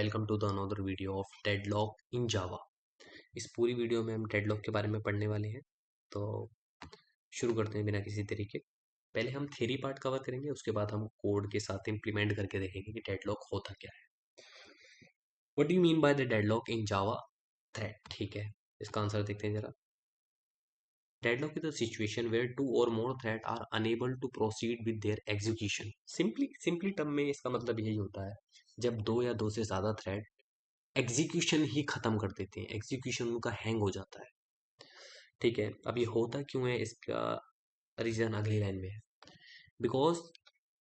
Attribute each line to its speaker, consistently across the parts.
Speaker 1: Welcome to the another video of deadlock in Java. इस पूरी video में हम डेडलॉक के बारे में पढ़ने वाले हैं। तो शुरू करते हैं बिना किसी तरीके। पहले हम थ्योरी पार्ट कवर करेंगे, उसके बाद हम कोड के साथ इम्प्लीमेंट करके देखेंगे कि डेडलॉक होता क्या है। What do you mean by the deadlock in Java thread? ठीक है, इसका आंसर देखते हैं जरा। Deadlock is a situation where two or more threads are unable to proceed with their execution. Simply term में इसका मतलब यही होता है, जब दो या दो से ज्यादा थ्रेड एग्जीक्यूशन ही खत्म कर देते हैं, एग्जीक्यूशन उनका हैंग हो जाता है। ठीक है, अब ये होता क्यों है, इसका रीजन अगली लाइन में है। Because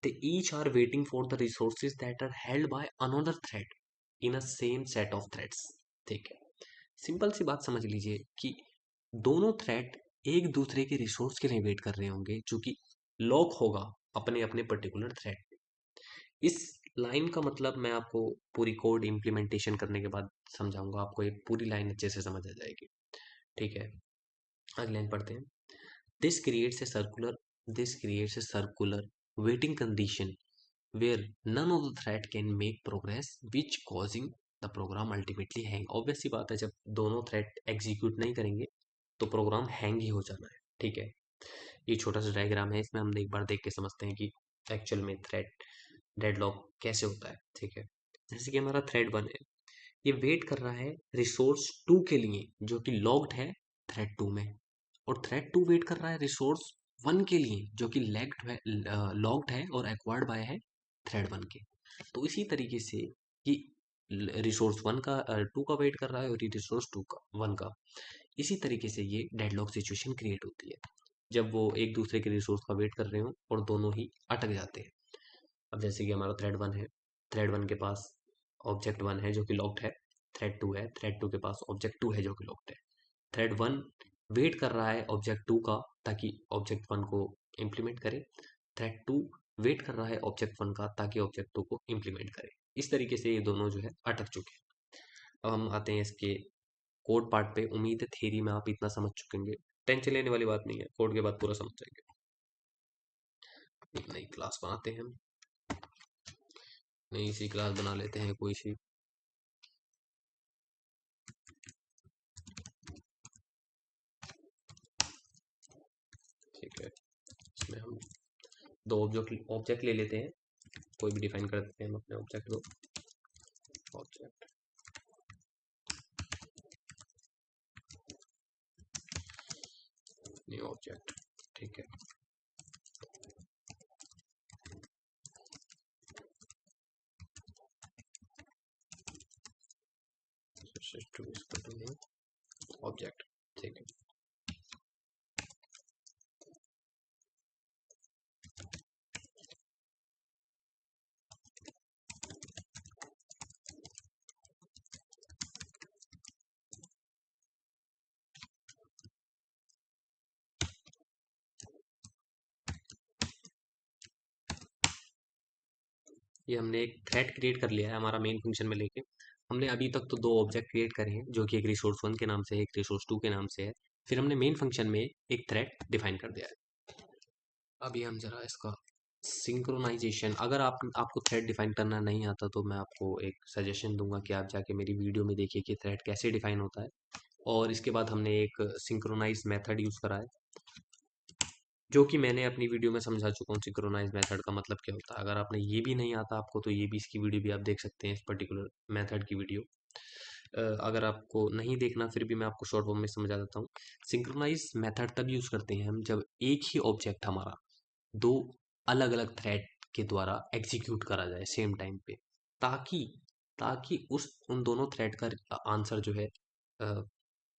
Speaker 1: they each are waiting for the resources that are held by another thread in a same set of threads. ठीक है, सिंपल सी बात समझ लीजिए कि दोनों थ्रेड एक दूसरे के रिसोर्स के लिए वेट कर रहे होंगे, जो कि लॉक होगा अपने अपने पर्टिकुलर थ्रेड। इस लाइन का मतलब मैं आपको पूरी कोड इम्प्लीमेंटेशन करने के बाद समझाऊंगा, आपको ये पूरी लाइन अच्छे से समझ आ जाएगी। ठीक है, अगली लाइन पढ़ते हैं। This creates a circular this creates a circular waiting condition where none of the thread can make progress which causing the program ultimately hang. Obvious सी बात है, जब दोनों थ्रेड एग्जीक्यूट नहीं करेंगे तो प्रोग्राम हैंग ही हो जाना है। ठीक है, ये छोटा सा डायग्राम है, इसमें हम एक बार देख के समझते हैं कि एक्चुअल में थ्रेड डेडलॉक कैसे होता है। ठीक है, जैसे कि हमारा थ्रेड 1 है, ये वेट कर रहा है रिसोर्स 2 के लिए जो कि लॉग्ड है थ्रेड 2 में, और थ्रेड 2 वेट कर रहा है रिसोर्स 1 के लिए जो कि लॉग्ड है और एक्वायर्ड बाय है थ्रेड 1 के। तो इसी तरीके से कि रिसोर्स 1 का 2 का वेट कर रहा है और रिसोर्स 2 का 1 का, इसी तरीके से ये डेडलॉक सिचुएशन क्रिएट होती है जब वो एक दूसरे के रिसोर्स का वेट कर रहे हो और दोनों ही अटक जाते हैं। अब जैसे कि हमारा थ्रेड 1 है, थ्रेड 1 के पास ऑब्जेक्ट 1 है जो कि लॉक्ड है, थ्रेड 2 है, थ्रेड 2 के पास ऑब्जेक्ट 2 है जो कि लॉक्ड है। थ्रेड 1 वेट कर रहा है ऑब्जेक्ट 2 का ताकि ऑब्जेक्ट 1 को इम्प्लीमेंट करे, थ्रेड 2 वेट कर रहा है ऑब्जेक्ट 1 का ताकि ऑब्जेक्ट 2 को इम्प्लीमेंट करे। इस तरीके से ये दोनों जो है अटक चुके हैं। अब हम आते हैं इसके कोड पार्ट पे। उम्मीद है थ्योरी में आप इतना समझ चुकेंगे, टेंशन लेने वाली बात नहीं है, कोड के बाद पूरा समझ जाएंगे। एक नई क्लास बनाते हैं हम, नई सी क्लास बना लेते हैं कोई सी। ठीक है, इसमें हम दो ऑब्जेक्ट ले लेते हैं, कोई भी डिफाइन कर देते हैं हम अपने ऑब्जेक्ट को। Object new object. ठीक है, ऑब्जेक्ट। ठीक है, ये हमने एक थ्रेड क्रिएट कर लिया है हमारा मेन फंक्शन में लेके। हमने अभी तक तो दो ऑब्जेक्ट क्रिएट करे हैं जो कि एक रिसोर्स 1 के नाम से है, एक रिसोर्स 2 के नाम से है। फिर हमने मेन फंक्शन में एक थ्रेड डिफाइन कर दिया है। अभी हम जरा इसका सिंक्रोनाइजेशन, अगर आपको थ्रेड डिफाइन करना नहीं आता तो मैं आपको एक सजेशन दूंगा कि आप जाके मेरी वीडियो में देखिए कि थ्रेड कैसे डिफाइन होता है। और इसके बाद हमने एक सिंक्रोनाइज मेथड यूज करा है जो कि मैंने अपनी वीडियो में समझा चुका हूँ सिंक्रोनाइज मेथड का मतलब क्या होता है। अगर आपने ये भी नहीं आता आपको तो ये भी, इसकी वीडियो भी आप देख सकते हैं, इस पर्टिकुलर मेथड की वीडियो। अगर आपको नहीं देखना फिर भी मैं आपको शॉर्ट फॉर्म में समझा देता हूँ। सिंक्रोनाइज मेथड तब यूज करते हैं हम जब एक ही ऑब्जेक्ट हमारा दो अलग अलग थ्रेड के द्वारा एग्जीक्यूट करा जाए सेम टाइम पे, ताकि ताकि उस उन दोनों थ्रेड का आंसर जो है अ,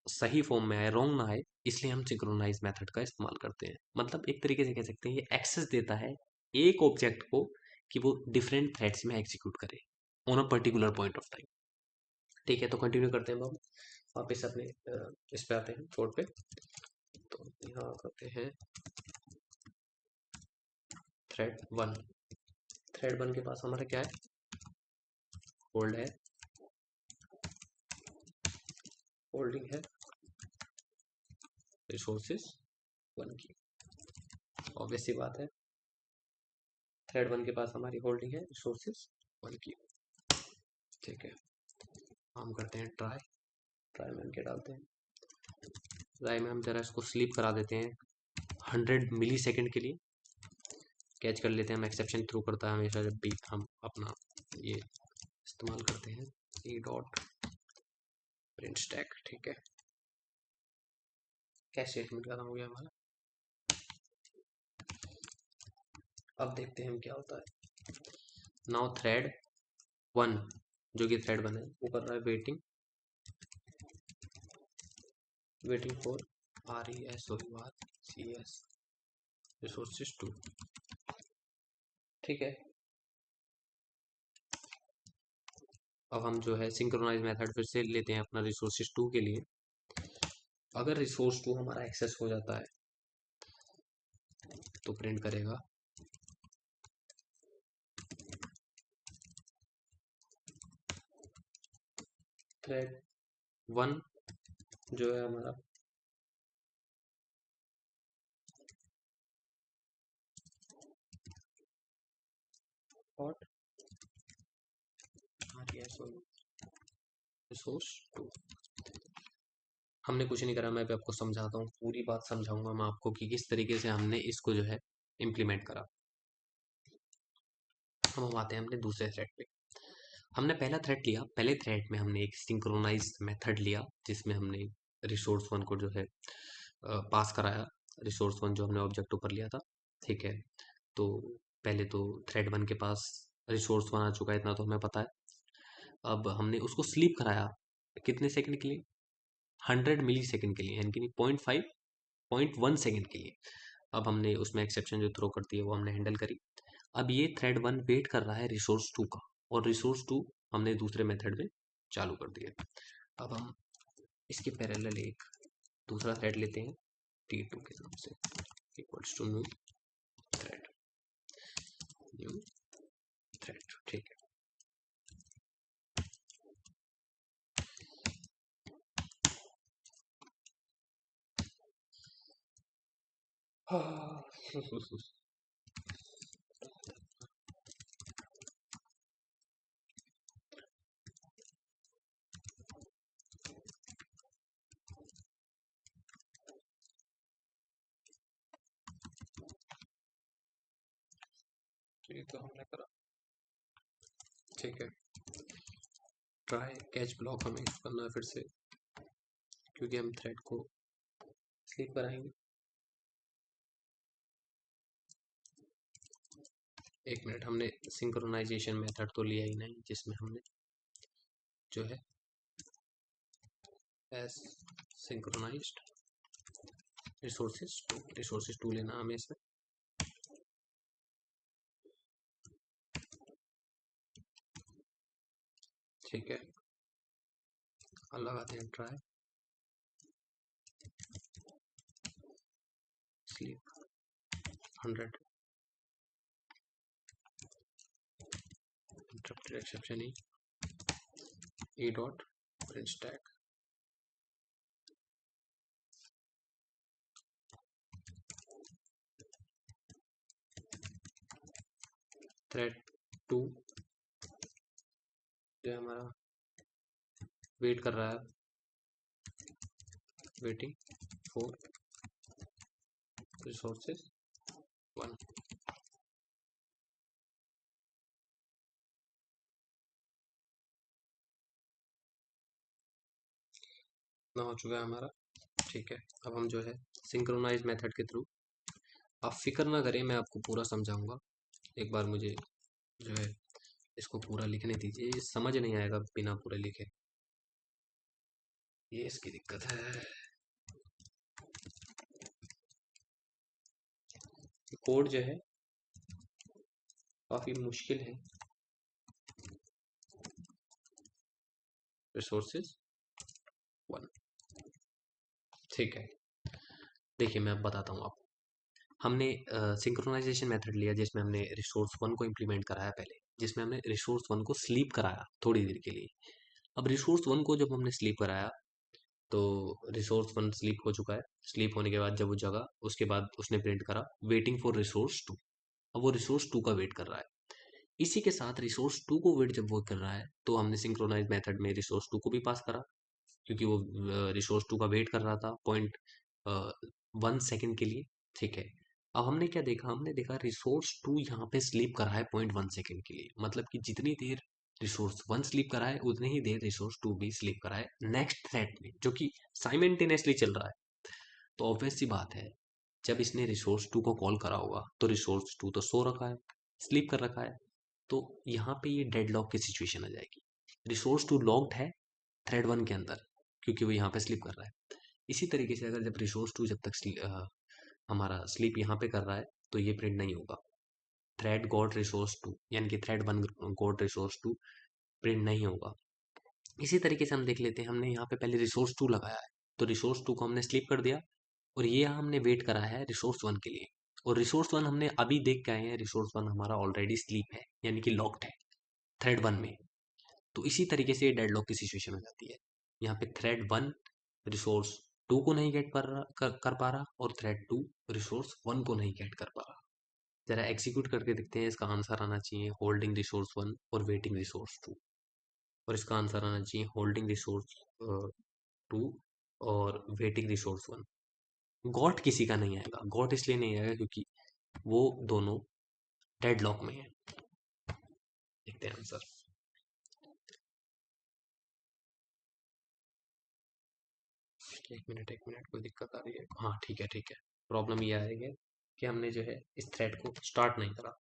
Speaker 1: सही फॉर्म में आए, रॉन्ग ना आए। इसलिए हम सिंक्रोनाइज मेथड का इस्तेमाल करते हैं। मतलब एक तरीके से कह सकते हैं ये एक्सेस देता है एक ऑब्जेक्ट को कि वो डिफरेंट थ्रेड्स में एग्जीक्यूट करे on a particular point of time. ठीक है, तो कंटिन्यू करते हैं हम वापस अपने इस पे आते हैं कोड पे। तो यहाँ करते हैं थ्रेड 1। थ्रेड 1 के पास हमारा क्या है, होल्ड है, होल्डिंग है रिसोर्सेज 1 की। ऑब्वियस सी बात है, थ्रेड 1 के पास हमारी होल्डिंग है रिसोर्सेज 1 की। ठीक है, हम करते हैं ट्राई। ट्राई में हम क्या डालते हैं, ट्राई में हम जरा इसको स्लीप करा देते हैं 100 मिली सेकेंड के लिए। कैच कर लेते हैं, हम एक्सेप्शन थ्रू करता है हमेशा जब भी हम अपना ये इस्तेमाल करते हैं, ई डॉट प्रिंट स्टैक। ठीक है, कैश स्टेटमेंट खत्म हो गया हमारा। अब देखते हैं हम क्या होता है। नाउ थ्रेड 1 जो कि थ्रेड 1 है वो कर रहा है waiting, waiting for RESOURCES resources 2। ठीक है, अब हम जो है सिंक्रोनाइज मेथड फिर से लेते हैं अपना रिसोर्सेज 2 के लिए। अगर रिसोर्स 2 हमारा एक्सेस हो जाता है तो प्रिंट करेगा थ्रेड 1 जो है हमारा हॉट रिसोर्स 2। हमने कुछ नहीं करा, मैं भी आपको समझाता हूँ, पूरी बात समझाऊंगा मैं आपको कि किस तरीके से हमने इसको जो है इम्प्लीमेंट करा। हम आते हैं अपने दूसरे थ्रेड पे। हमने पहला थ्रेड लिया, पहले थ्रेड में हमने एक सिंक्रोनाइज मेथड लिया जिसमें हमने रिसोर्स 1 को जो है पास कराया, रिसोर्स 1 जो हमने ऑब्जेक्ट ऊपर लिया था। ठीक है, तो पहले तो थ्रेड 1 के पास रिसोर्स 1 आ चुका है, इतना तो हमें पता है। अब हमने उसको स्लीप कराया कितने सेकंड के लिए, 100 मिली सेकंड के लिए, यानी कि 0.1 सेकंड के लिए। अब हमने उसमें एक्सेप्शन जो थ्रो करती है वो हमने हैंडल करी। अब ये थ्रेड 1 वेट कर रहा है रिसोर्स 2 का, और रिसोर्स 2 हमने दूसरे मेथड में चालू कर दिया। अब हम इसके पैरेलल एक दूसरा थ्रेड लेते हैं T2 के नाम से, equals to new thread, new thread. ठीक है, ये तो हमने करा। ठीक है, ट्राई कैच ब्लॉक हमें करना है फिर से, क्योंकि हम थ्रेड को स्लीप कराएंगे। एक मिनट, हमने सिंक्रोनाइजेशन मेथड तो लिया ही नहीं जिसमें हमने जो है एस सिंक्रोनाइज्ड रिसोर्सेज टू लेना हमें इसमें। ठीक है, अब लगाते हैं try sleep 100 interrupted exception E dot print stack thread 2 जो हमारा वेट कर रहा है, वेटिंग फॉर रिसोर्सेज 1। ना हो चुका है हमारा। ठीक है, अब हम जो है सिंक्रोनाइज मेथड के थ्रू, आप फिक्र ना करें, मैं आपको पूरा समझाऊंगा। एक बार मुझे जो है इसको पूरा लिखने दीजिए, ये समझ नहीं आएगा बिना पूरे लिखे, ये इसकी दिक्कत है। कोड जो है काफी मुश्किल है। रिसोर्सेज 1। ठीक है, देखिए मैं अब बताता हूँ आपको। हमने सिंक्रोनाइजेशन मेथड लिया जिसमें हमने रिसोर्स 1 को इम्प्लीमेंट कराया पहले, जिसमें हमने रिसोर्स 1 को स्लीप कराया थोड़ी देर के लिए। अब रिसोर्स 1 को जब हमने स्लीप कराया तो रिसोर्स 1 स्लीप हो चुका है। स्लीप होने के बाद जब वो जगा, उसके बाद उसने प्रिंट करा वेटिंग फॉर रिसोर्स 2। अब वो रिसोर्स 2 का वेट कर रहा है। इसी के साथ रिसोर्स 2 को वेट जब वो कर रहा है तो हमने सिंक्रोनाइज मेथड में रिसोर्स 2 को भी पास करा, क्योंकि वो रिसोर्स 2 का वेट कर रहा था 0.1 सेकंड के लिए। ठीक है, अब हमने क्या देखा, हमने देखा रिसोर्स 2 यहाँ पे स्लीप कर रहा है 0.1 सेकंड के लिए, मतलब कि जितनी देर रिसोर्स 1 स्लीप करा है उतनी ही देर रिसोर्स 2 भी स्लीप करा है नेक्स्ट थ्रेड में, जो कि साइमल्टेनियसली चल रहा है। तो ऑब्वियस सी बात है, जब इसने रिसोर्स 2 को कॉल करा होगा तो रिसोर्स 2 तो सो रखा है, स्लीप कर रखा है, तो यहाँ पे ये डेडलॉक की सिचुएशन आ जाएगी। रिसोर्स 2 लॉक्ड है थ्रेड 1 के अंदर, क्योंकि वो यहाँ पे स्लीप कर रहा है। इसी तरीके से अगर जब रिसोर्स 2 जब तक हमारा स्लीप यहाँ पे कर रहा है तो ये प्रिंट नहीं होगा, थ्रेड गॉट रिसोर्स 2, यानी कि थ्रेड 1 गॉट रिसोर्स 2 प्रिंट नहीं होगा। इसी तरीके से हम देख लेते हैं, हमने यहाँ पे पहले रिसोर्स 2 लगाया है, तो रिसोर्स 2 को हमने स्लीप कर दिया और ये हमने वेट करा है रिसोर्स 1 के लिए, और रिसोर्स 1 हमने अभी देख के आए हैं, रिसोर्स 1 हमारा ऑलरेडी स्लीप है, यानी कि लॉक्ड है थ्रेड 1 में। तो इसी तरीके से डेडलॉक की सिचुएशन हो जाती है। यहाँ पे थ्रेड 1 रिसोर्स 2 को नहीं गेट कर पा रहा और थ्रेड 2 रिसोर्स 1 को नहीं गेट कर पा रहा। जरा एग्जीक्यूट करके देखते हैं, इसका आंसर आना चाहिए होल्डिंग रिसोर्स 1 और वेटिंग रिसोर्स 2, और इसका आंसर आना चाहिए होल्डिंग रिसोर्स 2 और वेटिंग रिसोर्स 1। गॉट किसी का नहीं आएगा, गॉट इसलिए नहीं आएगा क्योंकि वो दोनों डेडलॉक में है। देखते हैं आंसर। एक मिनट, कोई दिक्कत आ रही है? हाँ ठीक है। प्रॉब्लम ये आएगी कि हमने जो है इस थ्रेड को स्टार्ट नहीं करा।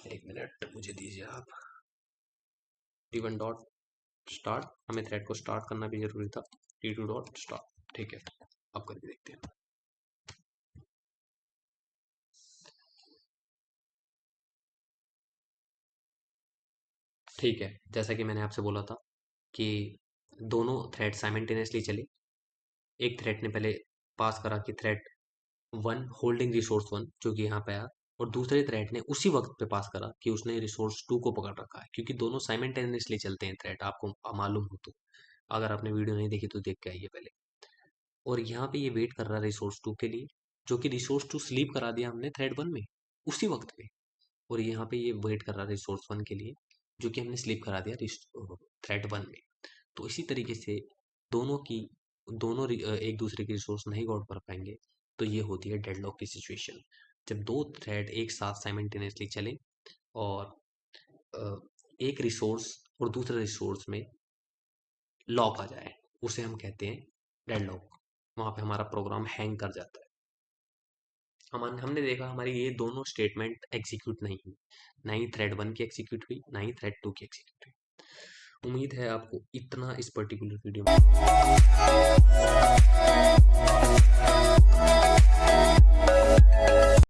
Speaker 1: एक मिनट मुझे दीजिए आप। T1 डॉट स्टार्ट, हमें थ्रेड को स्टार्ट करना भी जरूरी था। T2 डॉट स्टार्ट, ठीक है, अब करके देखते हैं। ठीक है, जैसा कि मैंने आपसे बोला था कि दोनों थ्रेड साइमल्टेनियसली चले। एक थ्रेड ने पहले पास करा कि थ्रेड 1 होल्डिंग रिसोर्स 1, जो कि यहाँ पे आया, और दूसरे थ्रेड ने उसी वक्त पे पास करा कि उसने रिसोर्स 2 को पकड़ रखा है, क्योंकि दोनों साइमल्टेनियसली चलते हैं थ्रेड, आपको मालूम हो तो। अगर आपने वीडियो नहीं देखी तो देख के आइए पहले। और यहाँ पे ये वेट कर रहा है रिसोर्स 2 के लिए, जो कि रिसोर्स 2 स्लीप करा दिया हमने थ्रेड 1 में उसी वक्त पे, और यहाँ पे ये वेट कर रहा है रिसोर्स 1 के लिए, जो कि हमने स्लीप करा दिया थ्रेड 1 में। तो इसी तरीके से दोनों एक दूसरे की रिसोर्स नहीं गॉड कर पाएंगे, तो ये होती है डेडलॉक की सिचुएशन। जब दो थ्रेड एक साथ साइमल्टेनियसली चले और अ, एक रिसोर्स और दूसरे रिसोर्स में लॉक आ जाए, उसे हम कहते हैं डेडलॉक। वहां पे हमारा प्रोग्राम हैंग कर जाता है। हमने देखा हमारी ये दोनों स्टेटमेंट एग्जीक्यूट नहीं हुई, ना ही थ्रेड 1 की एग्जीक्यूट हुई, ना ही थ्रेड 2 की एग्जीक्यूट हुई। उम्मीद है आपको इतना इस पर्टिकुलर वीडियो में